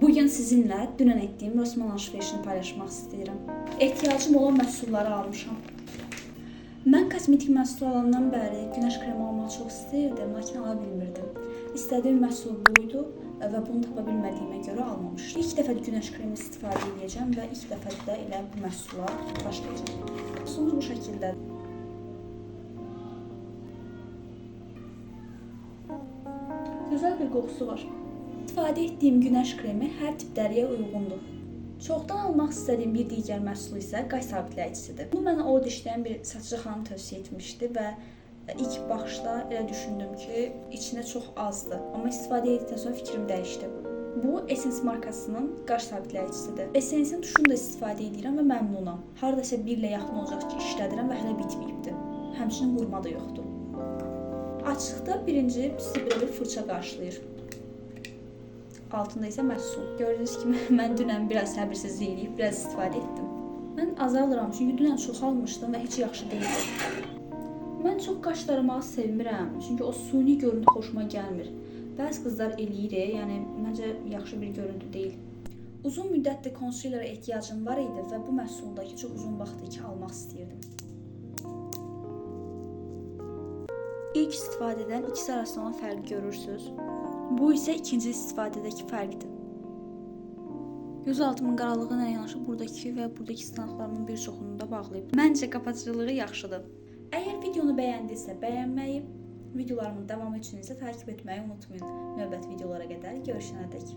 Bugün sizinlə dünən etdiyim Rossmann alış-verişini paylaşmaq istəyirəm. Ehtiyacım olan məhsulları almışam. Mən kosmetik məhsul alandan bəri günəş kremi almağı çox istəyirdim, lakin ala bilmirdim. İstədiyim məhsul buydu və bunu tapa bilmədiyimə görə almamışdım. İlk dəfə günəş kremi istifadə edəcəm və ilk dəfə də elə bu məhsula başlayacağam. Məhsulumuz bu şəkildədir. Gözəl bir qoxusu var. İstifadə etdiyim günəş kremi hər tip dəriyə uyğundur. Çoxdan almaq istədiyim bir digər məhsul isə qaş sabitləyicisidir. Bunu mənə orada işləyən bir saçıcı xanım tövsiyə etmişdi və ilk baxışda elə düşündüm ki, içində çox azdır. Amma istifadə etdikdən sonra fikrim dəyişdi. Bu Essence markasının qaş sabitləyicisidir. Essence'in tuşunu da istifadə edirəm və məmnunam. Hardasa 1 ilə yaxın olacaq ki, işlədirəm və hələ bitməyibdir. Həmçinin qurma da yoxdur. Açıqda birinci sizi belə bir fırça qarşılayır. Altında isə məhsul. Gördüyünüz kimi mən dünən biraz səbirsizlik eləyib, biraz istifadə etdim. Mən azalıram çünki dünən çox almışdım və heç yaxşı deyildi. Mən çox qaş daramaq sevmirəm, çünki o suni görüntü xoşuma gəlmir. Bəzi qızlar eləyir, yəni məncə yaxşı bir görüntü deyil. Uzun müddətli konsilerə ehtiyacım var idi və bu məhsuldakı çox uzun vaxtdır ki, almaq istəyirdim. İlk istifadədən ikisi arasında olan fərqi görürsünüz. Bu isə ikinci istifadədəki fərqdir. Göz altımın qaralığı ilə yanaşı buradakı və buradakı sınaqlarımın bir çoxunu da bağlayıb. Məncə qapatıcılığı yaxşıdır. Əgər videonu bəyəndinizsə bəyənməyi, videolarımın davamı üçün isə takip etməyi unutmayın. Növbəti videolara qədər görüşənədək.